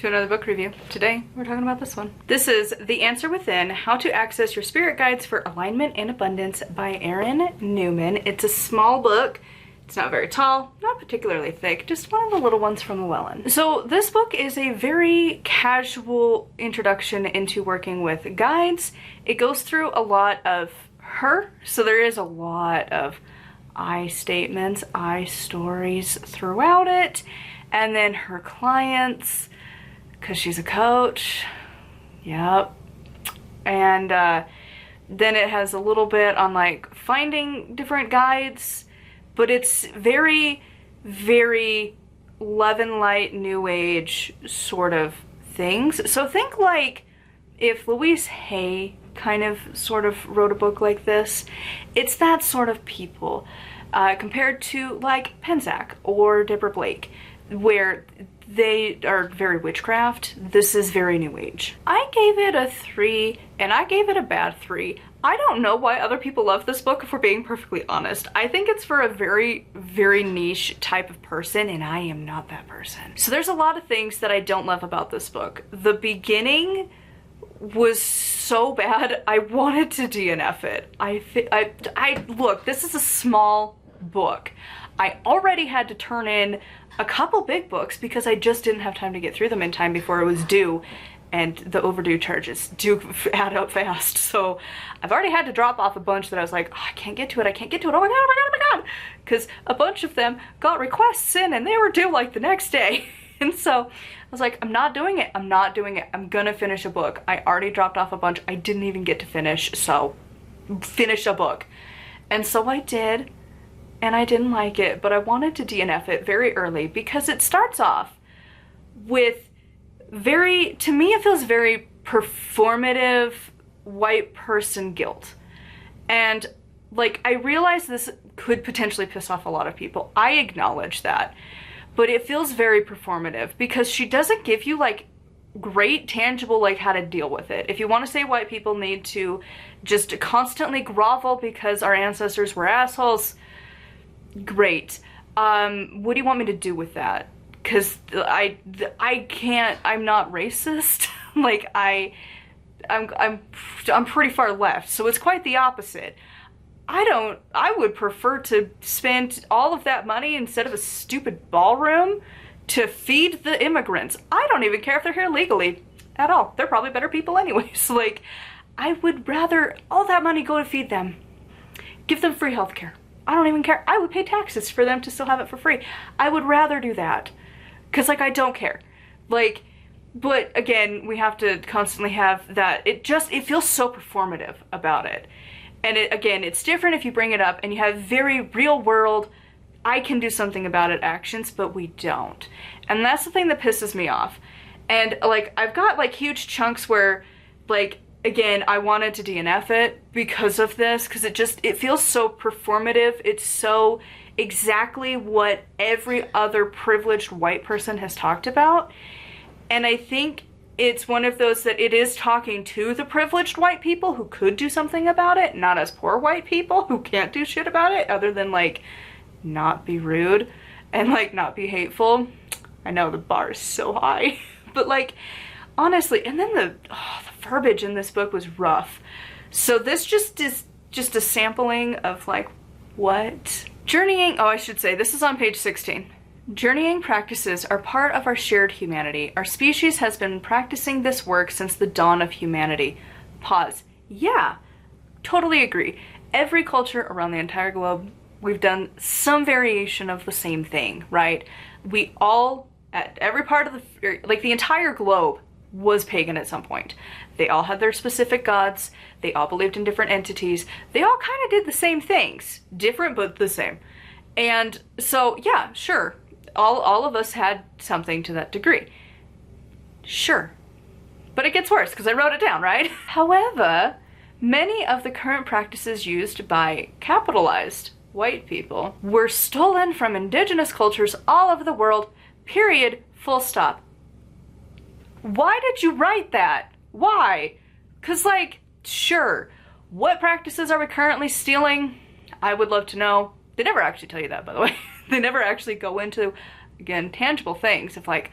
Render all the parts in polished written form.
to another book review. Today, we're talking about this one. This is The Answer Within, How to Access Your Spirit Guides for Alignment and Abundance by Erin Newman. It's a small book. It's not very tall, not particularly thick, just one of the little ones from Llewellyn. So this book is a very casual introduction into working with guides. It goes through a lot of her, so there is a lot of I statements, I stories throughout it, and then her clients, because she's a coach. Yep. And then it has a little bit on like finding different guides, but it's very, very love and light, new age sort of things. So think like if Louise Hay kind of sort of wrote a book like this, it's that sort of people, compared to like Penzac or Deborah Blake, where they are very witchcraft. This is very new age. I gave it a 3 and I gave it a bad 3. I don't know why other people love this book, if we're being perfectly honest. I think it's for a very, very niche type of person, and I am not that person. So there's a lot of things that I don't love about this book. The beginning was so bad, I wanted to DNF it. Look, this is a small book. I already had to turn in a couple big books because I just didn't have time to get through them in time before it was due, and the overdue charges do add up fast. So I've already had to drop off a bunch that I was like, oh, I can't get to it, I can't get to it, oh my god, oh my god, oh my god, because a bunch of them got requests in and they were due like the next day. And so I was like, I'm not doing it, I'm not doing it, I'm gonna finish a book. I already dropped off a bunch I didn't even get to finish, so finish a book. And so I did, and I didn't like it, but I wanted to DNF it very early because it starts off with very, to me it feels very performative white person guilt. And like, I realize this could potentially piss off a lot of people. I acknowledge that. But it feels very performative because she doesn't give you like great tangible like how to deal with it. If you want to say white people need to just constantly grovel because our ancestors were assholes, great. What do you want me to do with that? Because I can't, I'm not racist. Like I'm pretty far left, so it's quite the opposite. I would prefer to spend all of that money instead of a stupid ballroom to feed the immigrants. I don't even care if they're here legally at all. They're probably better people anyways. Like, I would rather all that money go to feed them. Give them free healthcare. I don't even care. I would pay taxes for them to still have it for free. I would rather do that. Cause like, I don't care. Like, but again, we have to constantly have that. It feels so performative about it. And again, it's different if you bring it up and you have very real world, I can do something about it actions, but we don't. And that's the thing that pisses me off. And like, I've got like huge chunks where like, again, I wanted to DNF it because of this, because it feels so performative. It's so exactly what every other privileged white person has talked about. And I think it's one of those that it is talking to the privileged white people who could do something about it, not as poor white people who can't do shit about it other than like not be rude and like not be hateful. I know the bar is so high, but like honestly, and then the verbiage in this book was rough. So this just is just a sampling of like what? Journeying, oh I should say, this is on page 16. Journeying practices are part of our shared humanity. Our species has been practicing this work since the dawn of humanity. Pause. Yeah, totally agree. Every culture around the entire globe, we've done some variation of the same thing, right? We all, at every part of like the entire globe was pagan at some point. They all had their specific gods. They all believed in different entities. They all kind of did the same things. Different, but the same. And so, yeah, sure. All of us had something to that degree. Sure. But it gets worse because I wrote it down, right? However, many of the current practices used by capitalized white people were stolen from indigenous cultures all over the world, period, full stop. Why did you write that? Why? Because like, sure, what practices are we currently stealing? I would love to know. They never actually tell you that, by the way. They never actually go into, again, tangible things of like,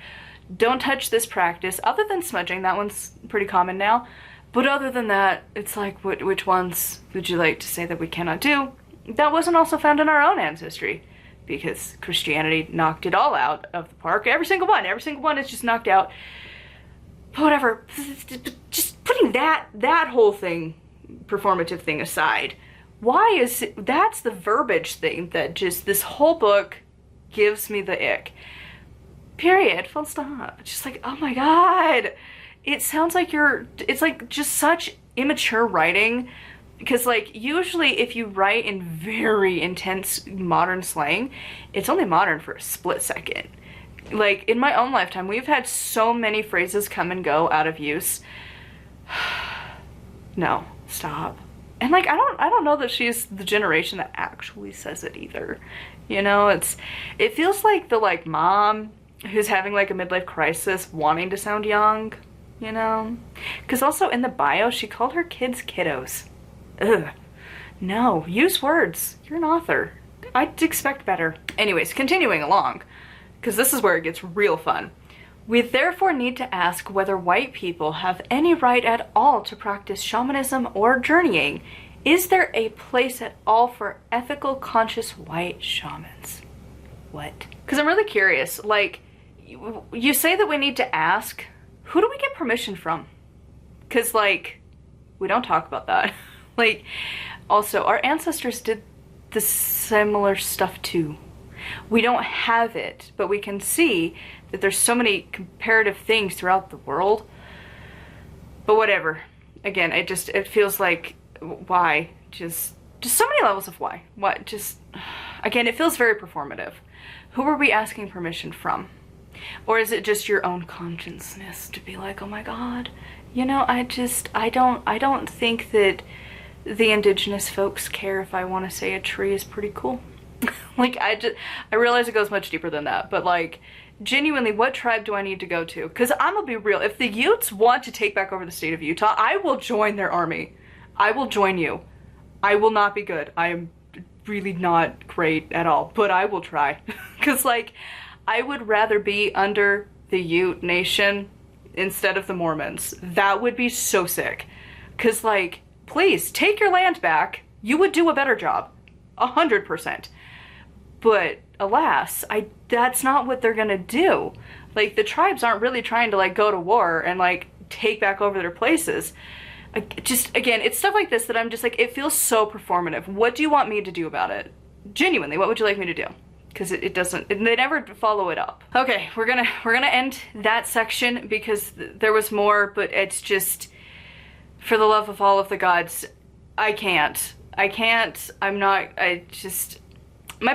Don't touch this practice, other than smudging. That one's pretty common now. But other than that, it's like, which ones would you like to say that we cannot do? That wasn't also found in our own ancestry, because Christianity knocked it all out of the park. Every single one is just knocked out. But whatever, just putting that whole thing, performative thing aside, that's the verbiage thing that just, this whole book gives me the ick. Period. Full stop. Just like, oh my god. It sounds like it's like just such immature writing. Because like, usually if you write in very intense modern slang, it's only modern for a split second. Like, in my own lifetime, we've had so many phrases come and go out of use. No, stop. And like, I don't know that she's the generation that actually says it either. You know, it feels like the like mom who's having like a midlife crisis wanting to sound young, you know? Because also in the bio, she called her kids kiddos. Ugh. No, use words. You're an author. I'd expect better. Anyways, continuing along, because this is where it gets real fun. We therefore need to ask whether white people have any right at all to practice shamanism or journeying. Is there a place at all for ethical, conscious white shamans? What? Because I'm really curious, like, you say that we need to ask, who do we get permission from? Because, like, we don't talk about that. Like, also, our ancestors did the similar stuff too. We don't have it, but we can see that there's so many comparative things throughout the world. But whatever. Again, it feels like, why? Just so many levels of why. What? Just, again, it feels very performative. Who are we asking permission from? Or is it just your own consciousness to be like, oh my god, you know, I don't think that the indigenous folks care if I want to say a tree is pretty cool. Like, I realize it goes much deeper than that, but like, genuinely, what tribe do I need to go to? Because I'm gonna be real, if the Utes want to take back over the state of Utah, I will join their army. I will join you. I will not be good. I am really not great at all, but I will try. Because like, I would rather be under the Ute Nation instead of the Mormons. That would be so sick. Because like, please, take your land back. You would do a better job. 100%. But alas, that's not what they're gonna do. Like, the tribes aren't really trying to like go to war and like take back over their places. Just, again, it's stuff like this that I'm just like, it feels so performative. What do you want me to do about it? Genuinely, what would you like me to do? Because it doesn't, they never follow it up. Okay, we're gonna end that section because there was more, but it's just, for the love of all of the gods, I can't, my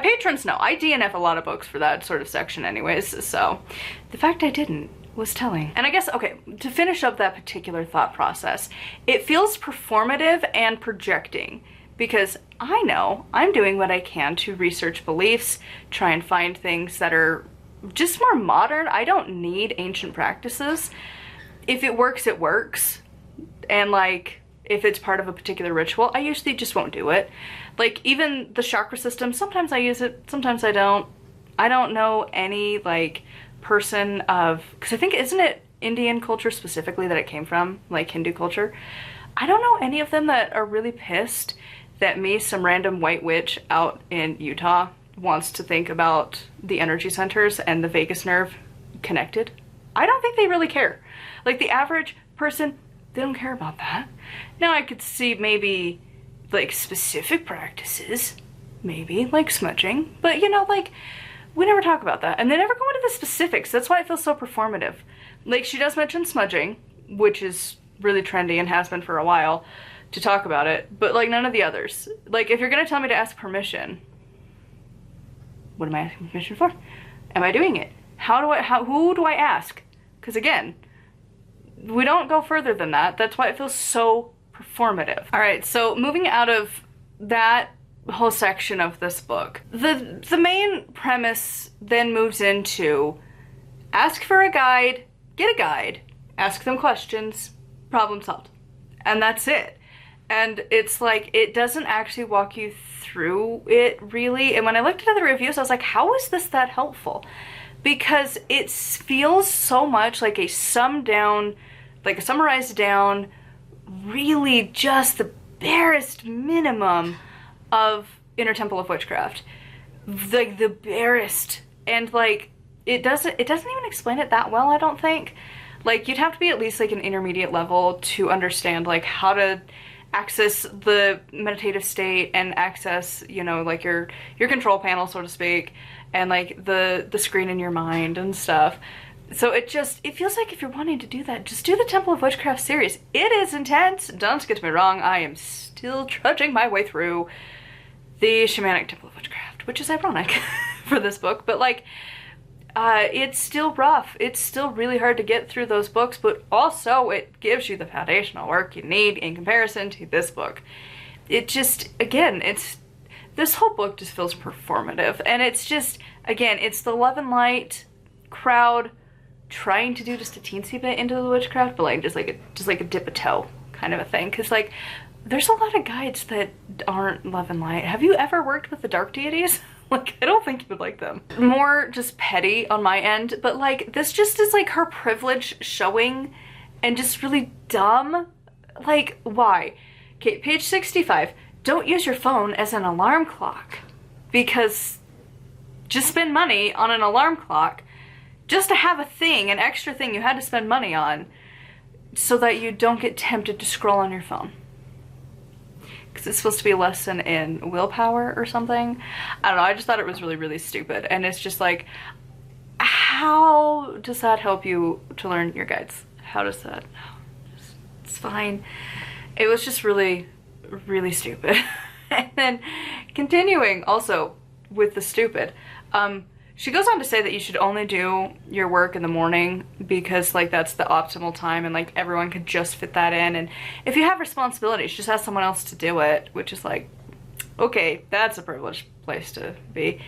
patrons know, I DNF a lot of books for that sort of section anyways, so the fact I didn't was telling. And I guess, okay, to finish up that particular thought process, it feels performative and projecting, because I know I'm doing what I can to research beliefs, try and find things that are just more modern. I don't need ancient practices. If it works, it works. And like, if it's part of a particular ritual, I usually just won't do it. Like, even the chakra system, sometimes I use it, sometimes I don't. I don't know any like person of, because I think, isn't it Indian culture specifically that it came from, like Hindu culture? I don't know any of them that are really pissed that me, some random white witch out in Utah, wants to think about the energy centers and the vagus nerve connected. I don't think they really care. Like, the average person, they don't care about that. Now, I could see maybe like specific practices, maybe like smudging, but you know, like, we never talk about that, and they never go into the specifics. That's why it feels so performative. Like, she does mention smudging, which is really trendy and has been for a while to talk about it, but like none of the others. Like, if you're gonna tell me to ask permission, what am I asking permission for? Am I doing it? Who do I ask? Because again, we don't go further than that. That's why it feels so performative. All right, so moving out of that whole section of this book, the main premise then moves into ask for a guide, get a guide, ask them questions, problem solved. And that's it. And it's like, it doesn't actually walk you through it really. And when I looked at other reviews, I was like, how is this that helpful? because it feels so much like a summarized down, really just the barest minimum of Inner Temple of Witchcraft. Like the barest. And like it doesn't even explain it that well, I don't think. Like you'd have to be at least like an intermediate level to understand like how to access the meditative state and access, you know, like your control panel, so to speak, and like the screen in your mind and stuff. So it feels like if you're wanting to do that, just do the Temple of Witchcraft series. It is intense, don't get me wrong. I am still trudging my way through the Shamanic Temple of Witchcraft, which is ironic for this book, but like it's still rough. It's still really hard to get through those books, but also it gives you the foundational work you need in comparison to this book. It just, again, this whole book just feels performative, and it's just, again, it's the love and light crowd trying to do just a teensy bit into the witchcraft, but like just like a dip a toe kind of a thing, because like there's a lot of guides that aren't love and light. Have you ever worked with the dark deities? Like, I don't think you would like them. More just petty on my end, but like this just is like her privilege showing and just really dumb. Like, why? Okay, page 65. Don't use your phone as an alarm clock, because just spend money on an alarm clock just to have a thing, an extra thing you had to spend money on, so that you don't get tempted to scroll on your phone. Because it's supposed to be a lesson in willpower or something. I don't know, I just thought it was really, really stupid. And it's just like, how does that help you to learn your guides? How does that? It's fine. It was just really, really stupid. And then continuing also with the stupid, she goes on to say that you should only do your work in the morning because like that's the optimal time, and like everyone could just fit that in, and if you have responsibilities, just ask someone else to do it, which is like, okay, that's a privileged place to be.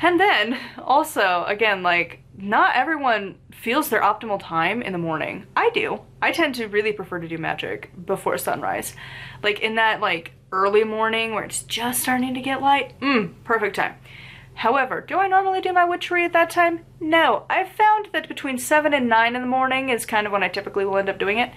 And then also, again, like not everyone feels their optimal time in the morning. I do. I tend to really prefer to do magic before sunrise. Like in that like early morning where it's just starting to get light, perfect time. However, do I normally do my witchery at that time? No. I've found that between 7 and 9 in the morning is kind of when I typically will end up doing it.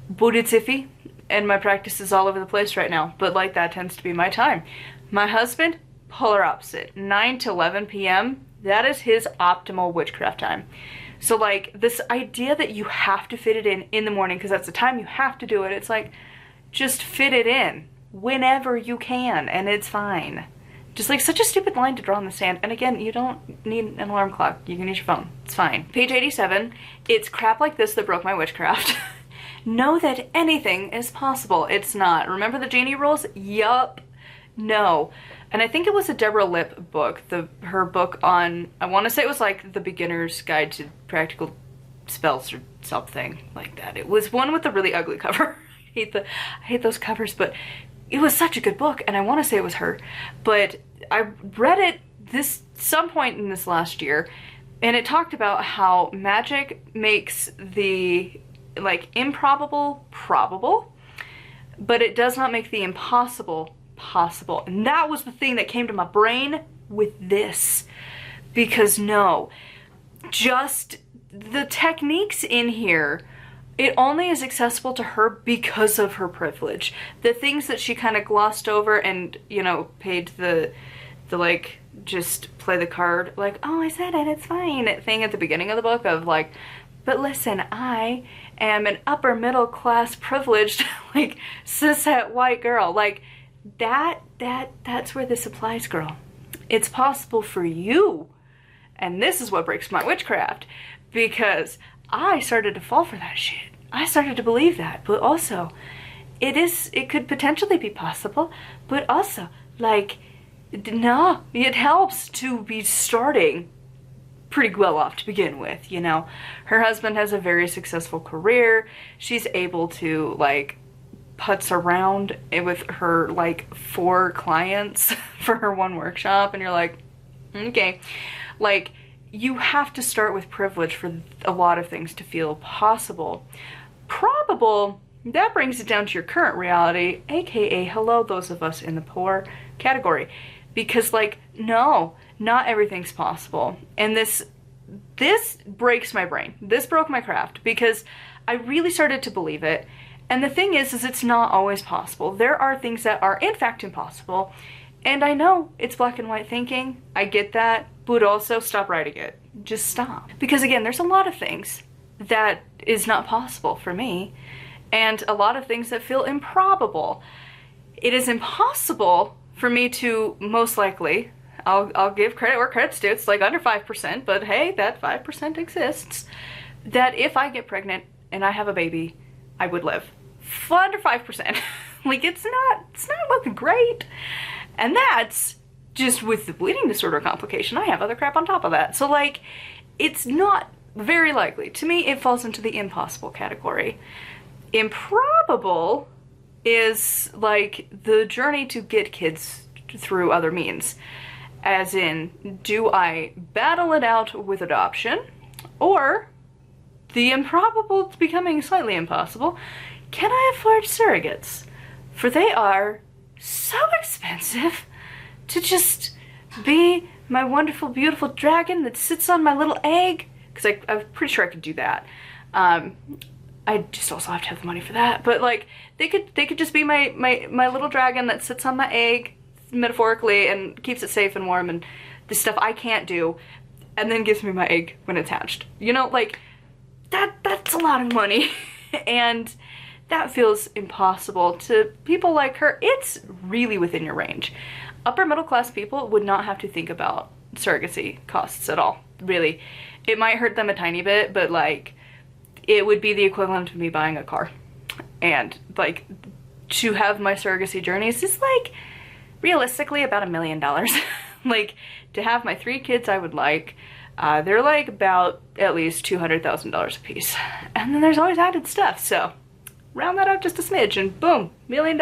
But it's iffy, and my practice is all over the place right now. But like that tends to be my time. My husband, polar opposite. 9 to 11 p.m., that is his optimal witchcraft time. So like this idea that you have to fit it in the morning because that's the time you have to do it, it's like, just fit it in whenever you can, and it's fine. Just like such a stupid line to draw in the sand. And again, you don't need an alarm clock. You can use your phone. It's fine. Page 87. It's crap like this that broke my witchcraft. Know that anything is possible. It's not. Remember the genie rules? Yup. No. And I think it was a Deborah Lipp book. Her book on, I want to say it was like the Beginner's Guide to Practical Spells or something like that. It was one with a really ugly cover. I hate those covers, but it was such a good book, and I want to say it was her, but I read it some point in this last year, and it talked about how magic makes the like improbable probable, but it does not make the impossible possible. And that was the thing that came to my brain with this, because no, just the techniques in here, it only is accessible to her because of her privilege. The things that she kind of glossed over and, you know, paid the like, just play the card, like, oh, I said it, it's fine, thing at the beginning of the book of like, but listen, I am an upper middle class privileged, like, cishet white girl. Like, that's where this applies, girl. It's possible for you. And this is what breaks my witchcraft, because I started to fall for that shit. I started to believe that, but also it could potentially be possible, but also like, no, it helps to be starting pretty well off to begin with, you know. Her husband has a very successful career. She's able to like putz around with her like 4 clients for her one workshop, and you're like, okay, like, you have to start with privilege for a lot of things to feel possible. Probable, that brings it down to your current reality, aka hello those of us in the poor category. Because like, no, not everything's possible. And this this breaks my brain. This broke my craft because I really started to believe it. And the thing is it's not always possible. There are things that are in fact impossible. And I know it's black and white thinking. I get that, but also stop writing it. Just stop. Because again, there's a lot of things that is not possible for me, and a lot of things that feel improbable. It is impossible for me to, most likely, I'll give credit where credit's due, it's like under 5%, but hey, that 5% exists, that if I get pregnant and I have a baby, I would live. Under 5%. Like, it's not looking great. And that's just with the bleeding disorder complication. I have other crap on top of that. So like, it's not very likely. To me, it falls into the impossible category. Improbable is like the journey to get kids through other means. As in, do I battle it out with adoption? Or, the improbable becoming slightly impossible, can I afford surrogates? For they are so expensive to just be my wonderful, beautiful dragon that sits on my little egg. Because I'm pretty sure I could do that. I just also have to have the money for that. But like, they could just be my little dragon that sits on my egg, metaphorically, and keeps it safe and warm and the stuff I can't do, and then gives me my egg when it's hatched. You know, like, that's a lot of money. And that feels impossible to people like her. It's really within your range. Upper middle class people would not have to think about surrogacy costs at all, really. It might hurt them a tiny bit, but like, it would be the equivalent of me buying a car. And like, to have my surrogacy journeys is like, realistically about $1 million. Like, to have my 3 kids I would like, they're like about at least $200,000 a piece. And then there's always added stuff, so round that up just a smidge and boom, $1 million.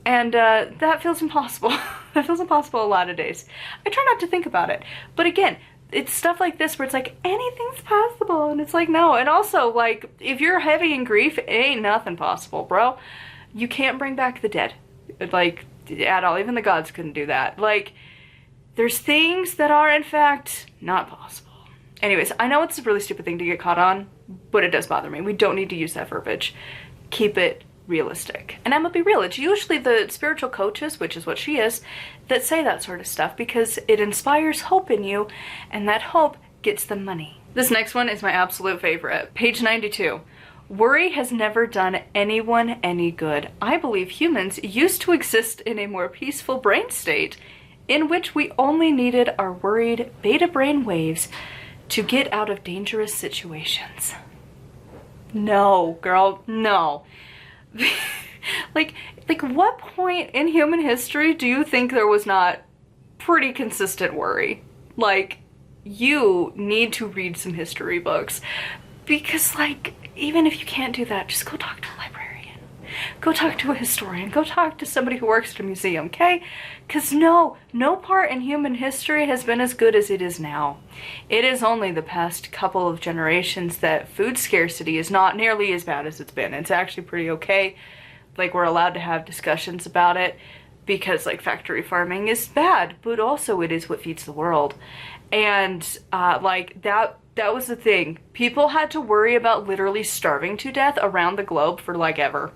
And that feels impossible. That feels impossible a lot of days. I try not to think about it. But again, it's stuff like this where it's like, anything's possible. And it's like, no. And also, like, if you're heavy in grief, it ain't nothing possible, bro. You can't bring back the dead. Like, at all. Even the gods couldn't do that. Like, there's things that are, in fact, not possible. Anyways, I know it's a really stupid thing to get caught on, but it does bother me. We don't need to use that verbiage. Keep it realistic. And I'm gonna be real, it's usually the spiritual coaches, which is what she is, that say that sort of stuff because it inspires hope in you, and that hope gets them money. This next one is my absolute favorite. Page 92. Worry has never done anyone any good. I believe humans used to exist in a more peaceful brain state in which we only needed our worried beta brain waves to get out of dangerous situations. No, girl, no. like what point in human history do you think there was not pretty consistent worry? Like, you need to read some history books, because like, even if you can't do that, just go talk to a librarian, go talk to a historian, go talk to somebody who works at a museum, okay? Because no part in human history has been as good as it is now. It is only the past couple of generations that food scarcity is not nearly as bad as it's been. It's actually pretty okay. Like, we're allowed to have discussions about it because like factory farming is bad, but also it is what feeds the world. And like, that was the thing. People had to worry about literally starving to death around the globe for like ever.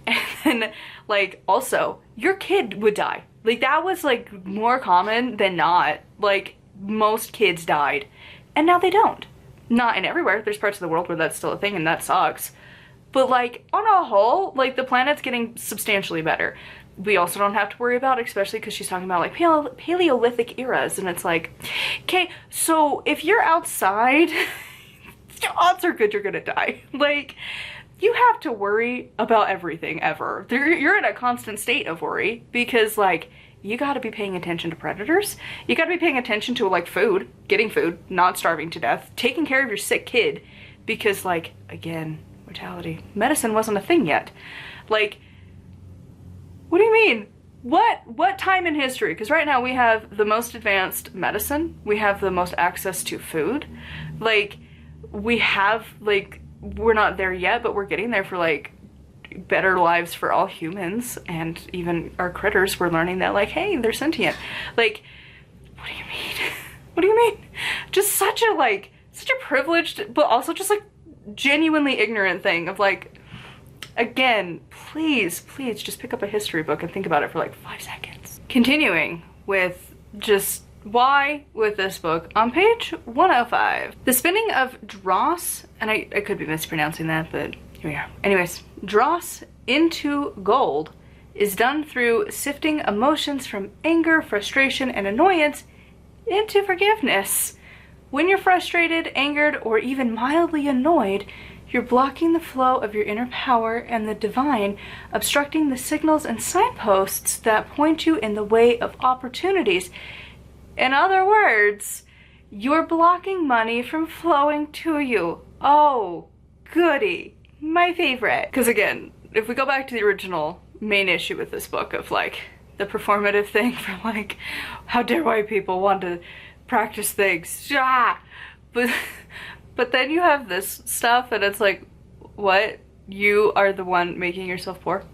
And then like, also, your kid would die. Like, that was like more common than not. Like, most kids died. And now they don't. Not in everywhere. There's parts of the world where that's still a thing, and that sucks. But like, on a whole, like, the planet's getting substantially better. We also don't have to worry about, especially because she's talking about like Paleolithic eras, and it's like, okay, so if you're outside, odds are good you're gonna die. Like, you have to worry about everything ever. You're in a constant state of worry because like, you gotta be paying attention to predators. You gotta be paying attention to like food, getting food, not starving to death, taking care of your sick kid, because like, again, mortality. Medicine wasn't a thing yet. Like, what do you mean? What time in history? Because right now we have the most advanced medicine. We have the most access to food. Like, we have, like, we're not there yet, but we're getting there for, like, better lives for all humans. And even our critters, we're learning that, like, hey, they're sentient. Like, what do you mean? What do you mean? Just such a such a privileged, but also just like genuinely ignorant thing of like, again, please just pick up a history book and think about it for like 5 seconds. Continuing with just why with this book, on page 105, the spinning of dross, and I could be mispronouncing that, but here we are. Anyways, dross into gold is done through sifting emotions from anger, frustration, and annoyance into forgiveness. When you're frustrated, angered, or even mildly annoyed, you're blocking the flow of your inner power and the divine, obstructing the signals and signposts that point you in the way of opportunities. In other words, you're blocking money from flowing to you. Oh, goody. My favorite. Because again, if we go back to the original main issue with this book of like the performative thing from like, how dare white people want to practice things. Ah! But then you have this stuff and it's like, what? You are the one making yourself poor?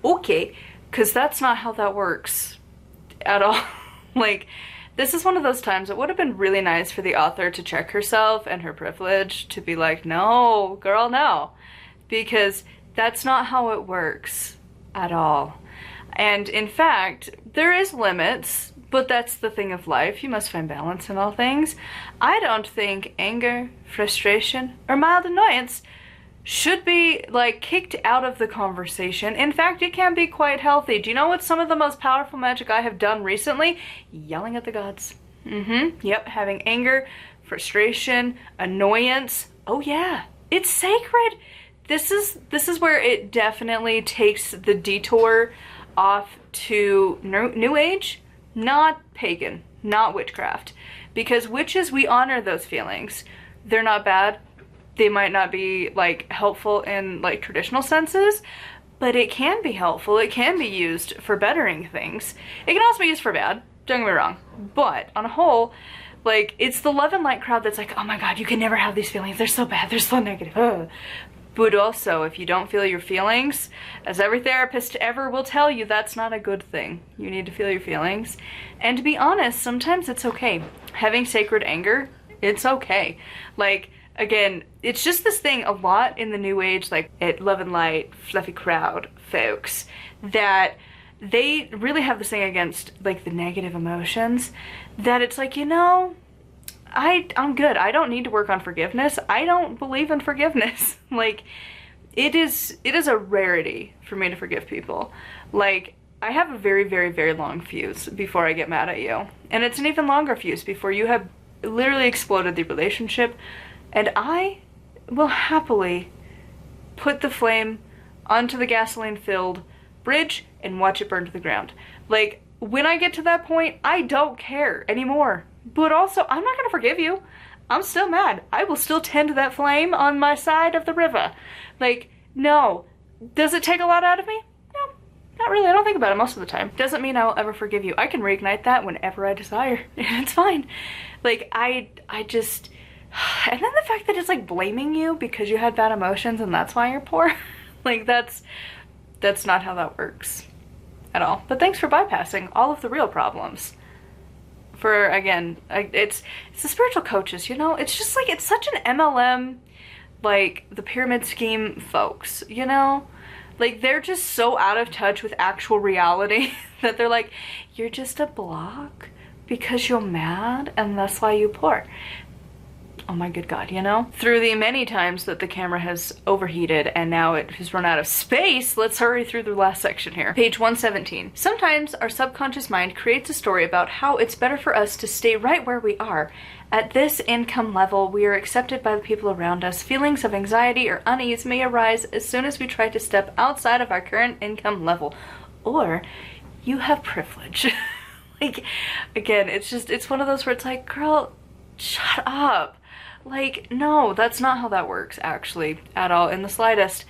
Okay, because that's not how that works at all. Like, this is one of those times it would have been really nice for the author to check herself and her privilege to be like, no, girl, no. Because that's not how it works at all. And in fact, there is limits, but that's the thing of life. You must find balance in all things. I don't think anger, frustration, or mild annoyance should be like kicked out of the conversation. In fact, it can be quite healthy. Do you know what some of the most powerful magic I have done recently? Yelling at the gods. Yep, having anger, frustration, annoyance. Oh yeah, it's sacred. This is where it definitely takes the detour off to New Age, not pagan, not witchcraft. Because witches, we honor those feelings. They're not bad. They might not be like helpful in like traditional senses, but it can be helpful. It can be used for bettering things. It can also be used for bad, don't get me wrong. But on a whole, like, it's the love and light crowd that's like, oh my god, you can never have these feelings. They're so bad. They're so negative. Ugh. But also, if you don't feel your feelings, as every therapist ever will tell you, that's not a good thing. You need to feel your feelings. And to be honest, sometimes it's okay. Having sacred anger, it's okay. Like, again, it's just this thing a lot in the New Age, like at Love and Light, fluffy crowd folks, that they really have this thing against like the negative emotions, that it's like, you know, I'm good. I don't need to work on forgiveness. I don't believe in forgiveness. Like, it is a rarity for me to forgive people. Like, I have a very, very, very long fuse before I get mad at you. And it's an even longer fuse before you have literally exploded the relationship. And I will happily put the flame onto the gasoline-filled bridge and watch it burn to the ground. Like, when I get to that point, I don't care anymore. But also, I'm not gonna forgive you. I'm still mad. I will still tend that flame on my side of the river. Like, no. Does it take a lot out of me? No, not really. I don't think about it most of the time. Doesn't mean I will ever forgive you. I can reignite that whenever I desire. It's fine. Like, I just... And then the fact that it's like blaming you because you had bad emotions and that's why you're poor. Like, that's not how that works at all. But thanks for bypassing all of the real problems. For, again, it's the spiritual coaches, you know? It's just like, it's such an MLM, like, the pyramid scheme folks, you know? Like, they're just so out of touch with actual reality that they're like, you're just a block because you're mad and that's why you're poor. Oh my good god, you know? Through the many times that the camera has overheated and now it has run out of space, let's hurry through the last section here. Page 117. Sometimes our subconscious mind creates a story about how it's better for us to stay right where we are. At this income level, we are accepted by the people around us. Feelings of anxiety or unease may arise as soon as we try to step outside of our current income level. Or you have privilege. Like, again, it's one of those where it's like, girl, shut up. Like, no, that's not how that works, actually, at all, in the slightest.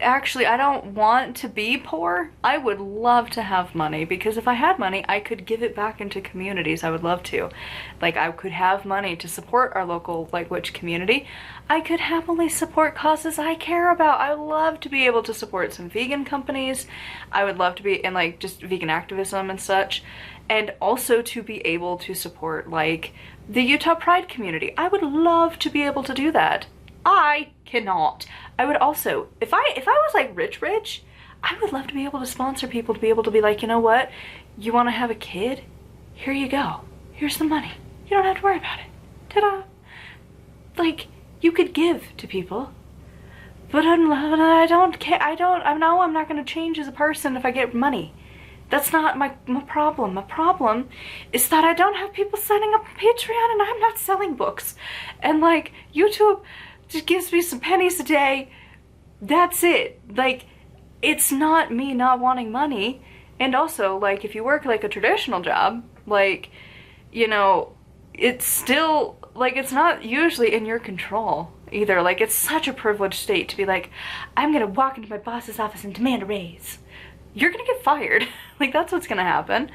actually, I don't want to be poor. I would love to have money, because if I had money, I could give it back into communities. I would love to. Like, I could have money to support our local, like, witch community. I could happily support causes I care about. I would love to be able to support some vegan companies. I would love to be in, like, just vegan activism and such. And also to be able to support, like, the Utah Pride community. I would love to be able to do that. I cannot. I would also, if I was like rich, I would love to be able to sponsor people, to be able to be like, you know what? You want to have a kid? Here you go. Here's the money. You don't have to worry about it. Ta-da. Like, you could give to people, but I don't care. I know I'm not going to change as a person if I get money. That's not my problem. My problem is that I don't have people signing up on Patreon, and I'm not selling books. And like, YouTube just gives me some pennies a day. That's it. Like, it's not me not wanting money. And also, like, if you work like a traditional job, like, you know, it's still, like, it's not usually in your control either. Like, it's such a privileged state to be like, I'm gonna walk into my boss's office and demand a raise. You're gonna get fired. Like, that's what's gonna happen.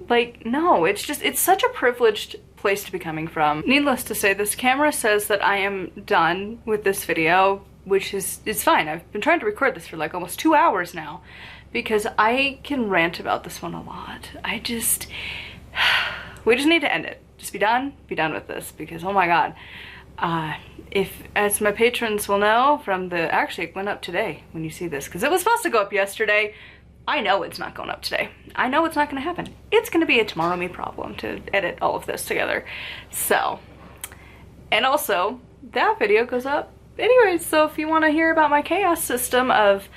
Like, no, it's just, it's such a privileged place to be coming from. Needless to say, this camera says that I am done with this video, which is, it's fine. I've been trying to record this for like almost 2 hours now, because I can rant about this one a lot. We just need to end it. Just be done with this, because oh my god. If, as my patrons will know from the, actually it went up today when you see this, because it was supposed to go up yesterday. I know it's not going up today. I know it's not going to happen. It's going to be a tomorrow me problem to edit all of this together. So, and also, that video goes up anyways, so if you want to hear about my chaos system of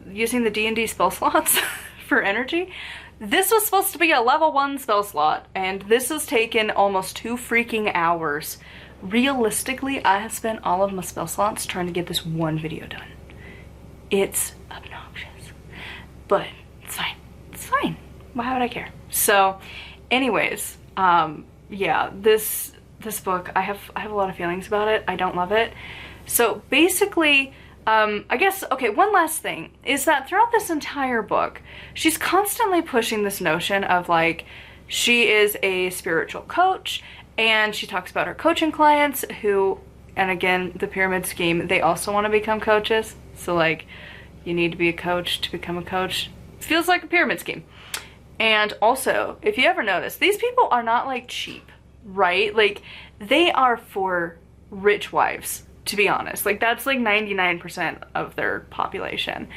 using the D&D spell slots for energy, this was supposed to be a level 1 spell slot, and this has taken almost 2 freaking hours. Realistically, I have spent all of my spell slots trying to get this one video done. It's obnoxious. But it's fine. It's fine. Why would I care? So, anyways, yeah, this book, I have a lot of feelings about it. I don't love it. So basically, I guess, okay, one last thing is that throughout this entire book, she's constantly pushing this notion of like, she is a spiritual coach, and she talks about her coaching clients who, and again, the pyramid scheme, they also want to become coaches. So like, you need to be a coach to become a coach. Feels like a pyramid scheme. And also, if you ever notice, these people are not like cheap, right? Like, they are for rich wives, to be honest. Like, that's like 99% of their population.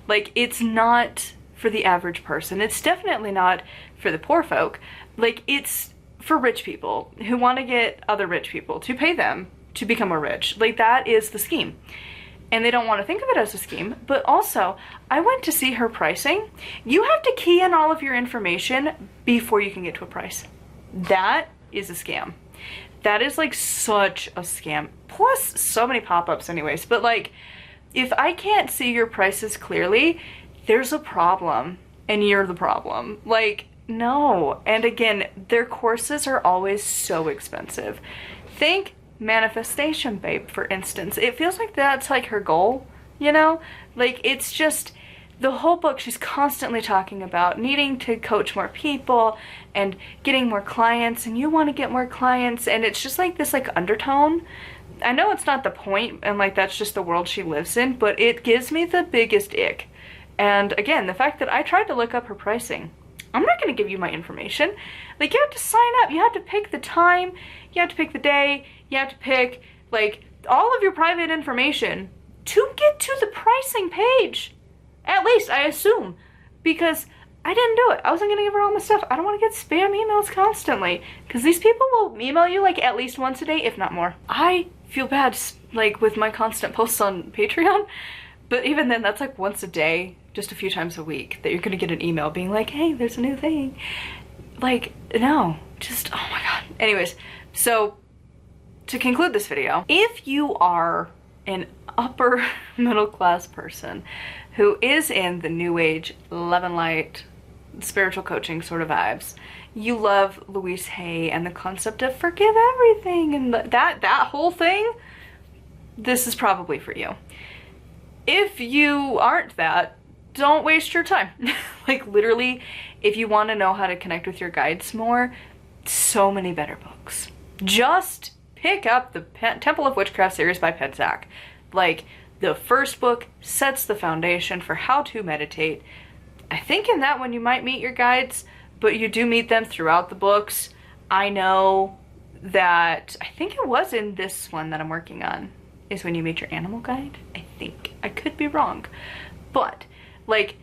Like, it's not for the average person. It's definitely not for the poor folk. Like, it's for rich people who want to get other rich people to pay them to become more rich. Like, that is the scheme. And they don't want to think of it as a scheme. But also, I went to see her pricing. You have to key in all of your information before you can get to a price. That is a scam. That is like such a scam. Plus, so many pop-ups anyways. But like, if I can't see your prices clearly, there's a problem. And you're the problem. Like, no. And again, their courses are always so expensive. Think Manifestation Babe, for instance. It feels like that's like her goal, you know? Like, it's just, the whole book she's constantly talking about needing to coach more people and getting more clients, and you want to get more clients, and it's just like this like undertone. I know it's not the point, and like that's just the world she lives in, but it gives me the biggest ick. And again, the fact that I tried to look up her pricing. I'm not going to give you my information. Like, you have to sign up. You have to pick the time. You have to pick the day. You have to pick, like, all of your private information to get to the pricing page. At least, I assume. Because I didn't do it. I wasn't going to give her all my stuff. I don't want to get spam emails constantly. Because these people will email you, like, at least once a day, if not more. I feel bad, like, with my constant posts on Patreon. But even then, that's, like, once a day. Just a few times a week that you're gonna get an email being like, hey, there's a new thing. Like, no, just, oh my god. Anyways, so to conclude this video, if you are an upper middle class person who is in the new age, love and light, spiritual coaching sort of vibes, you love Louise Hay and the concept of forgive everything and that whole thing, this is probably for you. if you aren't that, don't waste your time. Like literally, if you want to know how to connect with your guides more, so many better books. Just pick up the Temple of Witchcraft series by Pensac. Like, the first book sets the foundation for how to meditate. I think in that one you might meet your guides, but you do meet them throughout the books. I know that, I think it was in this one that I'm working on, is when you meet your animal guide, I think. I could be wrong. But, like,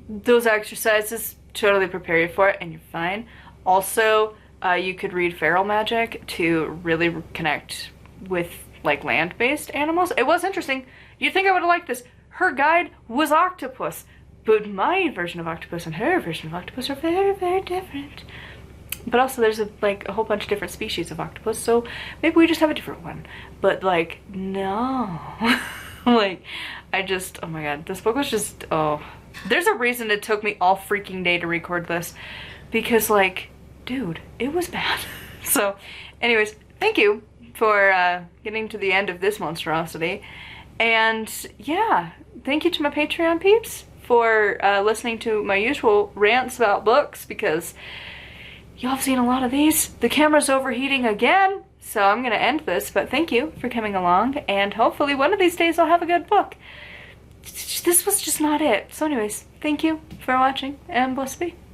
those exercises totally prepare you for it, and you're fine. Also, you could read Feral Magic to really connect with, like, land-based animals. It was interesting. You'd think I would have liked this. Her guide was octopus, but my version of octopus and her version of octopus are very, very different. But also there's a whole bunch of different species of octopus, so maybe we just have a different one. But like, no. Like, oh my god, this book was just, oh. There's a reason it took me all freaking day to record this, because like, dude, it was bad. So anyways, thank you for getting to the end of this monstrosity. And yeah, thank you to my Patreon peeps for listening to my usual rants about books, because y'all have seen a lot of these. The camera's overheating again, so I'm gonna end this, but thank you for coming along, and hopefully one of these days I'll have a good book. This was just not it. So anyways, thank you for watching, and blessed be.